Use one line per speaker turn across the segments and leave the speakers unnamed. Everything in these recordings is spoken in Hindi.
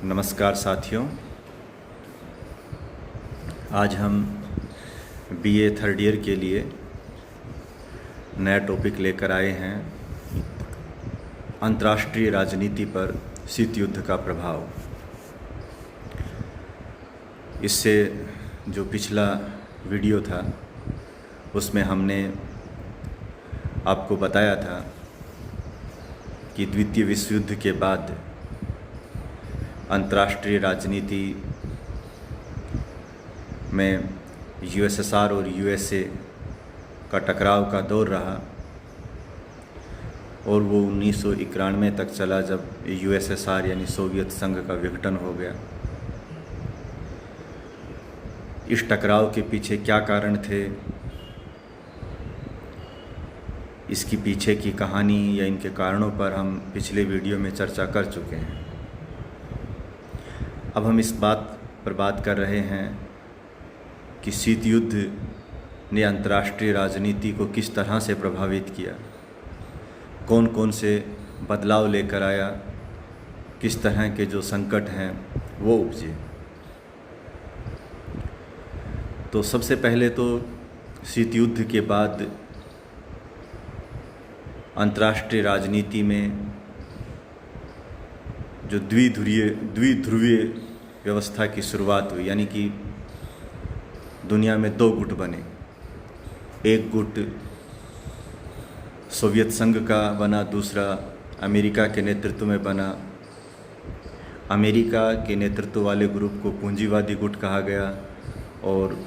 नमस्कार साथियों, आज हम बीए थर्ड ईयर के लिए नया टॉपिक लेकर आए हैं। अंतर्राष्ट्रीय राजनीति पर शीत युद्ध का प्रभाव। इससे जो पिछला वीडियो था उसमें हमने आपको बताया था कि द्वितीय विश्व युद्ध के बाद अंतर्राष्ट्रीय राजनीति में यूएसएसआर और यूएसए का टकराव का दौर रहा और वो 1991 तक चला, जब यूएसएसआर यानी सोवियत संघ का विघटन हो गया। इस टकराव के पीछे क्या कारण थे, इसकी पीछे की कहानी या इनके कारणों पर हम पिछले वीडियो में चर्चा कर चुके हैं। अब हम इस बात पर बात कर रहे हैं कि शीत युद्ध ने अंतर्राष्ट्रीय राजनीति को किस तरह से प्रभावित किया, कौन कौन से बदलाव लेकर आया, किस तरह के जो संकट हैं वो उपजे। तो सबसे पहले तो शीत युद्ध के बाद अंतर्राष्ट्रीय राजनीति में जो द्विध्रुवीय व्यवस्था की शुरुआत हुई, यानी कि दुनिया में दो गुट बने। एक गुट सोवियत संघ का बना, दूसरा अमेरिका के नेतृत्व में बना। अमेरिका के नेतृत्व वाले ग्रुप को पूंजीवादी गुट कहा गया और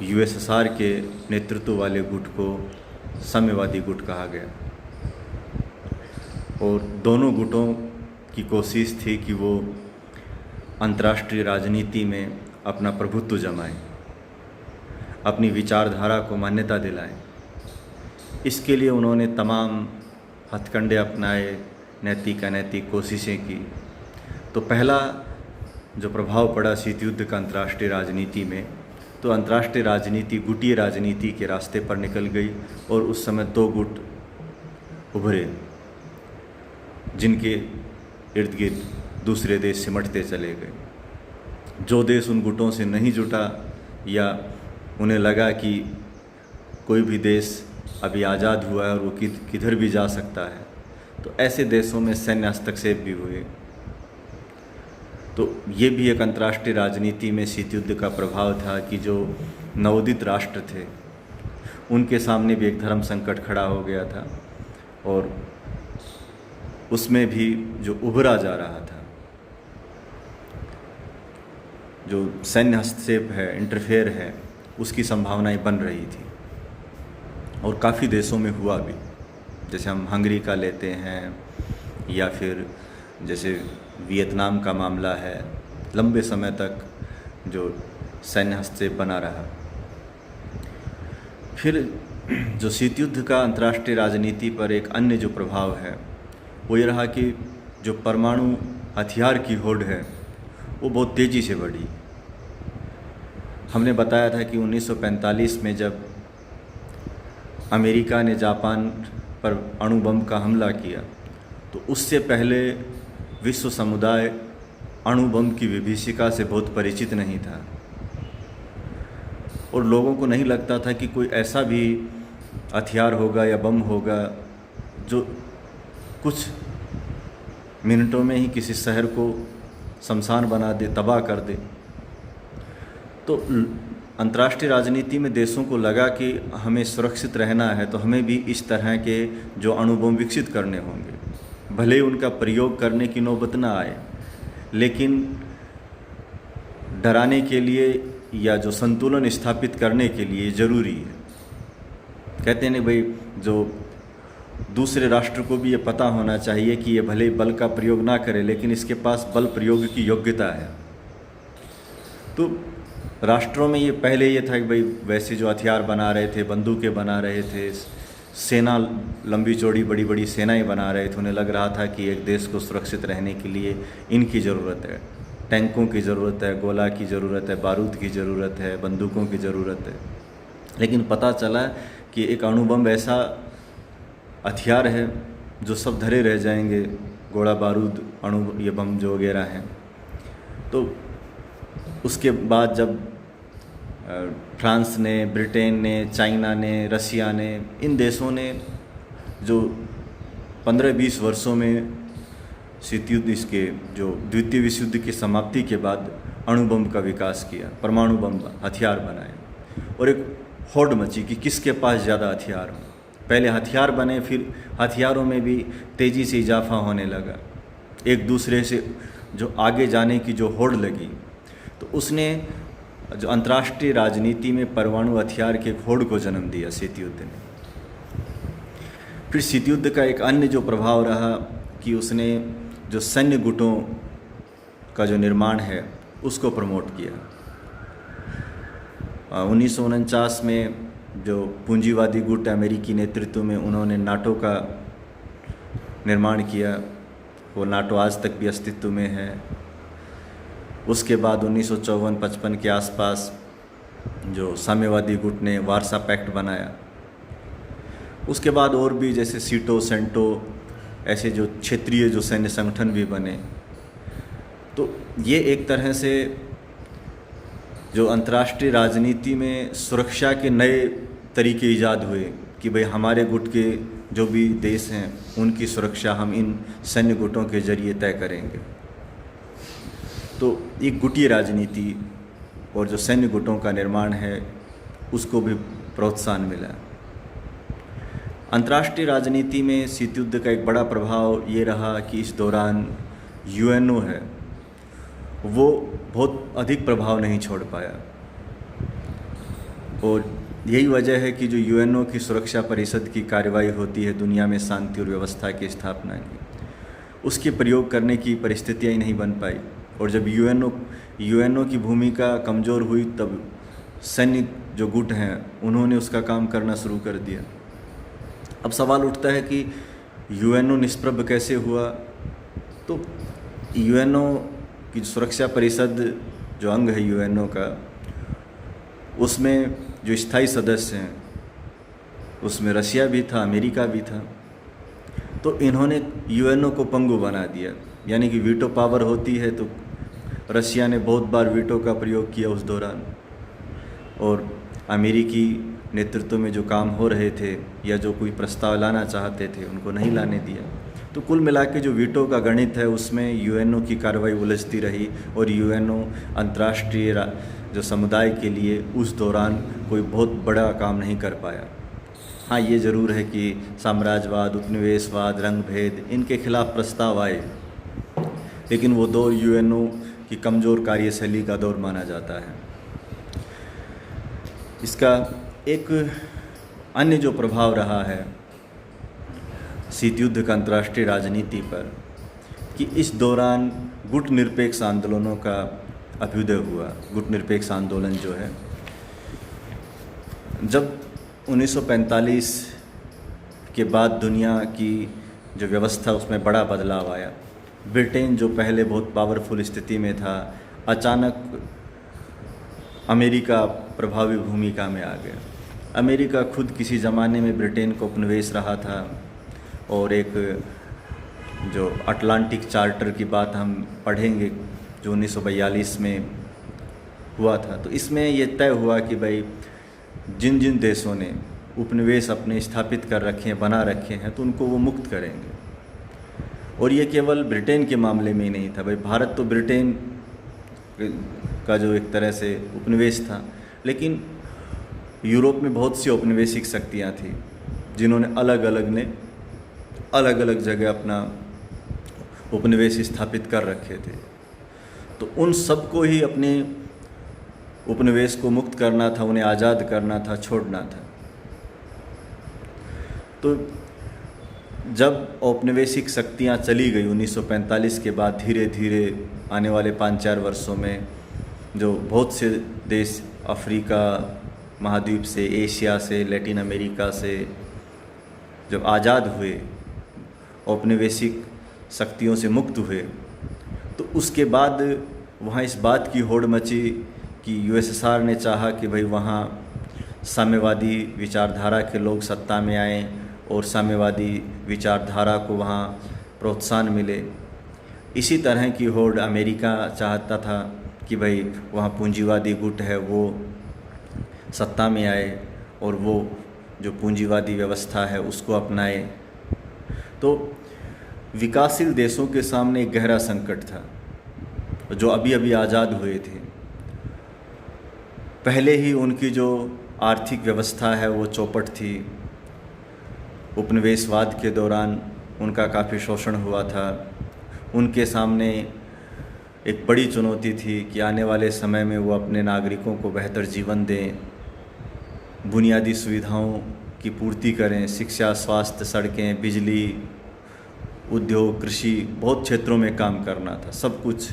यूएसएसआर के नेतृत्व वाले गुट को साम्यवादी गुट कहा गया। और दोनों गुटों की कोशिश थी कि वो अंतर्राष्ट्रीय राजनीति में अपना प्रभुत्व जमाएं, अपनी विचारधारा को मान्यता दिलाएं। इसके लिए उन्होंने तमाम हथकंडे अपनाए, नैतिक अनैतिक कोशिशें की। तो पहला जो प्रभाव पड़ा शीत युद्ध का अंतर्राष्ट्रीय राजनीति में, तो अंतर्राष्ट्रीय राजनीति गुटीय राजनीति के रास्ते पर निकल गई और उस समय दो गुट उभरे, जिनके इर्द गिर्द दूसरे देश सिमटते चले गए। जो देश उन गुटों से नहीं जुटा या उन्हें लगा कि कोई भी देश अभी आज़ाद हुआ है और वो किधर भी जा सकता है, तो ऐसे देशों में सैन्य हस्तक्षेप भी हुए। तो ये भी एक अंतर्राष्ट्रीय राजनीति में शीत युद्ध का प्रभाव था कि जो नवोदित राष्ट्र थे उनके सामने भी एक धर्म संकट खड़ा हो गया था और उसमें भी जो उभरा जा रहा था, जो सैन्य हस्तक्षेप है, इंटरफेयर है, उसकी संभावनाएं बन रही थी और काफ़ी देशों में हुआ भी। जैसे हम हंगरी का लेते हैं या फिर जैसे वियतनाम का मामला है, लंबे समय तक जो सैन्य हस्तक्षेप बना रहा। फिर जो शीत युद्ध का अंतर्राष्ट्रीय राजनीति पर एक अन्य जो प्रभाव है वो ये रहा कि जो परमाणु हथियार की होड़ है वो बहुत तेज़ी से बढ़ी। हमने बताया था कि 1945 में जब अमेरिका ने जापान पर अणु बम का हमला किया, तो उससे पहले विश्व समुदाय अणु बम की विभीषिका से बहुत परिचित नहीं था और लोगों को नहीं लगता था कि कोई ऐसा भी हथियार होगा या बम होगा जो कुछ मिनटों में ही किसी शहर को शमशान बना दे, तबाह कर दे। तो अंतर्राष्ट्रीय राजनीति में देशों को लगा कि हमें सुरक्षित रहना है तो हमें भी इस तरह के जो अणु बम विकसित करने होंगे। भले ही उनका प्रयोग करने की नौबत ना आए, लेकिन डराने के लिए या जो संतुलन स्थापित करने के लिए ज़रूरी है। कहते हैं नहीं भाई, जो दूसरे राष्ट्र को भी ये पता होना चाहिए कि ये भले बल का प्रयोग ना करे लेकिन इसके पास बल प्रयोग की योग्यता है। तो राष्ट्रों में ये पहले ये था कि भाई वैसे जो हथियार बना रहे थे, बंदूकें बना रहे थे, सेना लंबी चौड़ी बड़ी बड़ी सेनाएं बना रहे थे, उन्हें लग रहा था कि एक देश को सुरक्षित रहने के लिए इनकी ज़रूरत है, टैंकों की ज़रूरत है, गोला की ज़रूरत है, बारूद की ज़रूरत है, बंदूकों की ज़रूरत है। लेकिन पता चला कि एक अणु बम ऐसा हथियार है जो सब धरे रह जाएंगे, गोला बारूद अणु ये बम जो वगैरह हैं, तो उसके बाद जब फ्रांस ने, ब्रिटेन ने, चाइना ने, रसिया ने, इन देशों ने जो 15-20 वर्षों में शीत युद्ध, इसके जो द्वितीय विश्व युद्ध की समाप्ति के बाद अणु बम का विकास किया, परमाणु बम हथियार बनाए, और एक होड़ मची कि किसके पास ज़्यादा हथियार हो। पहले हथियार बने, फिर हथियारों में भी तेज़ी से इजाफा होने लगा, एक दूसरे से जो आगे जाने की जो होड़ लगी, तो उसने जो अंतर्राष्ट्रीय राजनीति में परमाणु हथियार के एक होड़ को जन्म दिया शीत युद्ध ने। फिर शीत युद्ध का एक अन्य जो प्रभाव रहा कि उसने जो सैन्य गुटों का जो निर्माण है उसको प्रमोट किया। 1949 में जो पूंजीवादी गुट अमेरिकी नेतृत्व में, उन्होंने नाटो का निर्माण किया, वो नाटो आज तक भी अस्तित्व में है। उसके बाद 1954-55 के आसपास जो साम्यवादी गुट ने वारसा पैक्ट बनाया। उसके बाद और भी जैसे सीटो, सेंटो, ऐसे जो क्षेत्रीय जो सैन्य संगठन भी बने। तो ये एक तरह से जो अंतर्राष्ट्रीय राजनीति में सुरक्षा के नए तरीके ईजाद हुए कि भाई हमारे गुट के जो भी देश हैं उनकी सुरक्षा हम इन सैन्य गुटों के जरिए तय करेंगे। तो एक गुटीय राजनीति और जो सैन्य गुटों का निर्माण है उसको भी प्रोत्साहन मिला। अंतर्राष्ट्रीय राजनीति में शीत युद्ध का एक बड़ा प्रभाव ये रहा कि इस दौरान यूएनओ है वो बहुत अधिक प्रभाव नहीं छोड़ पाया, और यही वजह है कि जो यूएनओ की सुरक्षा परिषद की कार्रवाई होती है दुनिया में शांति और व्यवस्था की स्थापना की, उसके प्रयोग करने की परिस्थितियाँ ही नहीं बन पाई। और जब यूएनओ की भूमिका कमज़ोर हुई तब सैन्य जो गुट हैं उन्होंने उसका काम करना शुरू कर दिया। अब सवाल उठता है कि यूएनओ निष्प्रभ कैसे हुआ। तो यूएनओ की सुरक्षा परिषद जो अंग है यूएनओ का, उसमें जो स्थायी सदस्य हैं उसमें रसिया भी था, अमेरिका भी था। तो इन्होंने यूएनओ को पंगु बना दिया, यानी कि वीटो पावर होती है तो रसिया ने बहुत बार वीटो का प्रयोग किया उस दौरान, और अमेरिकी नेतृत्व में जो काम हो रहे थे या जो कोई प्रस्ताव लाना चाहते थे उनको नहीं लाने दिया। तो कुल मिला के जो वीटो का गणित है उसमें यूएनओ की कार्रवाई उलझती रही, और यूएनओ अंतर्राष्ट्रीय जो समुदाय के लिए उस दौरान कोई बहुत बड़ा काम नहीं कर पाया। हाँ, ये ज़रूर है कि साम्राज्यवाद, उपनिवेशवाद, रंग भेद, इनके खिलाफ प्रस्ताव आए, लेकिन वो दौर यूएनओ की कमज़ोर कार्यशैली का दौर माना जाता है। इसका एक अन्य जो प्रभाव रहा है शीत युद्ध का अंतर्राष्ट्रीय राजनीति पर, कि इस दौरान गुट निरपेक्ष आंदोलनों का अभ्युदय हुआ। गुट निरपेक्ष आंदोलन जो है, जब 1945 के बाद दुनिया की जो व्यवस्था उसमें बड़ा बदलाव आया। ब्रिटेन जो पहले बहुत पावरफुल स्थिति में था, अचानक अमेरिका प्रभावी भूमिका में आ गया। अमेरिका खुद किसी ज़माने में ब्रिटेन को उपनिवेश रहा था, और एक जो अटलांटिक चार्टर की बात हम पढ़ेंगे जो 1942 में हुआ था, तो इसमें ये तय हुआ कि भाई जिन जिन देशों ने उपनिवेश अपने स्थापित कर रखे हैं, बना रखे हैं, तो उनको वो मुक्त करेंगे। और ये केवल ब्रिटेन के मामले में ही नहीं था। भाई भारत तो ब्रिटेन का जो एक तरह से उपनिवेश था, लेकिन यूरोप में बहुत सी औपनिवेशिक शक्तियाँ थी जिन्होंने अलग अलग जगह अपना उपनिवेश स्थापित कर रखे थे। तो उन सबको ही अपने उपनिवेश को मुक्त करना था, उन्हें आज़ाद करना था, छोड़ना था। तो जब औपनिवेशिक शक्तियाँ चली गई 1945 के बाद, धीरे धीरे आने वाले 5-4 वर्षों में जो बहुत से देश अफ्रीका महाद्वीप से, एशिया से, लैटिन अमेरिका से जब आज़ाद हुए, औपनिवेशिक शक्तियों से मुक्त हुए, तो उसके बाद वहाँ इस बात की होड़ मची कि यूएसएसआर ने चाहा कि भाई वहाँ साम्यवादी विचारधारा के लोग सत्ता में आएं और साम्यवादी विचारधारा को वहाँ प्रोत्साहन मिले। इसी तरह की होड़ अमेरिका चाहता था कि भाई वहाँ पूंजीवादी गुट है वो सत्ता में आए और वो जो पूंजीवादी व्यवस्था है उसको अपनाए। तो विकासशील देशों के सामने एक गहरा संकट था, जो अभी अभी आज़ाद हुए थे। पहले ही उनकी जो आर्थिक व्यवस्था है वो चौपट थी। उपनिवेशवाद के दौरान उनका काफ़ी शोषण हुआ था। उनके सामने एक बड़ी चुनौती थी कि आने वाले समय में वो अपने नागरिकों को बेहतर जीवन दें, बुनियादी सुविधाओं की पूर्ति करें, शिक्षा, स्वास्थ्य, सड़कें, बिजली, उद्योग, कृषि, बहुत क्षेत्रों में काम करना था, सब कुछ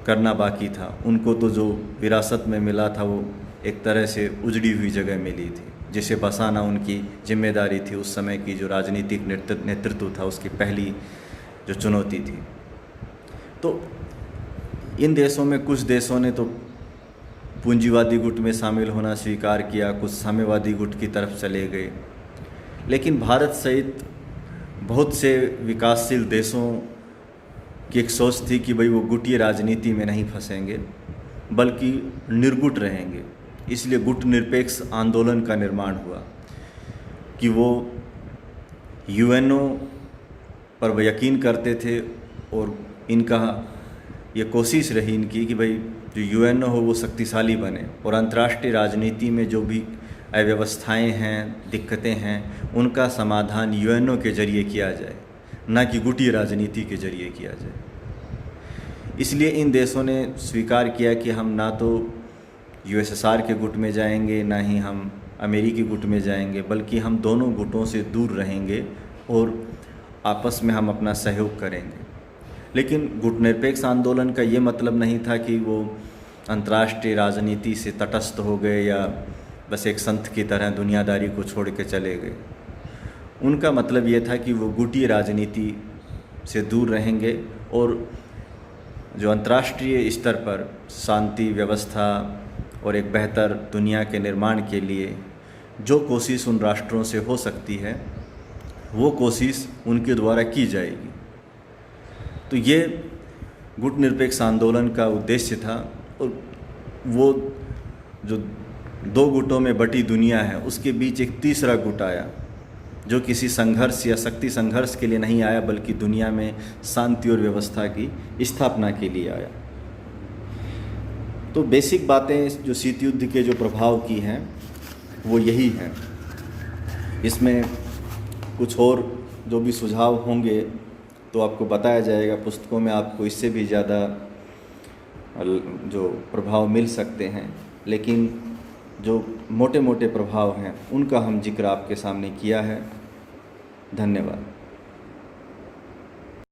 करना बाकी था। उनको तो जो विरासत में मिला था वो एक तरह से उजड़ी हुई जगह मिली थी, जिसे बसाना उनकी जिम्मेदारी थी। उस समय की जो राजनीतिक नेतृत्व था उसकी पहली जो चुनौती थी। तो इन देशों में कुछ देशों ने तो पूंजीवादी गुट में शामिल होना स्वीकार किया, कुछ साम्यवादी गुट की तरफ चले गए। लेकिन भारत सहित बहुत से विकासशील देशों की एक सोच थी कि भाई वो गुटीय राजनीति में नहीं फंसेंगे बल्कि निर्गुट रहेंगे। इसलिए गुट निरपेक्ष आंदोलन का निर्माण हुआ कि वो यूएनओ पर वो यकीन करते थे और इनका ये कोशिश रही इनकी कि भाई जो यूएनओ हो वो शक्तिशाली बने और अंतर्राष्ट्रीय राजनीति में जो भी अव्यवस्थाएं हैं, दिक्कतें हैं, उनका समाधान यूएनओ के जरिए किया जाए, ना कि गुटीय राजनीति के जरिए किया जाए। इसलिए इन देशों ने स्वीकार किया कि हम ना तो यूएसएसआर के गुट में जाएंगे, ना ही हम अमेरिकी गुट में जाएंगे, बल्कि हम दोनों गुटों से दूर रहेंगे और आपस में हम अपना सहयोग करेंगे। लेकिन गुट निरपेक्ष आंदोलन का ये मतलब नहीं था कि वो अंतर्राष्ट्रीय राजनीति से तटस्थ हो गए या बस एक संत की तरह दुनियादारी को छोड़ के चले गए। उनका मतलब ये था कि वो गुटीय राजनीति से दूर रहेंगे और जो अंतर्राष्ट्रीय स्तर पर शांति व्यवस्था और एक बेहतर दुनिया के निर्माण के लिए जो कोशिश उन राष्ट्रों से हो सकती है वो कोशिश उनके द्वारा की जाएगी। तो ये गुट निरपेक्ष आंदोलन का उद्देश्य था। और वो जो दो गुटों में बटी दुनिया है उसके बीच एक तीसरा गुट आया, जो किसी संघर्ष या शक्ति संघर्ष के लिए नहीं आया बल्कि दुनिया में शांति और व्यवस्था की स्थापना के लिए आया। तो बेसिक बातें जो शीत युद्ध के जो प्रभाव की हैं वो यही हैं। इसमें कुछ और जो भी सुझाव होंगे तो आपको बताया जाएगा। पुस्तकों में आपको इससे भी ज़्यादा जो प्रभाव मिल सकते हैं, लेकिन जो मोटे मोटे प्रभाव हैं उनका हम जिक्र आपके सामने किया है। धन्यवाद।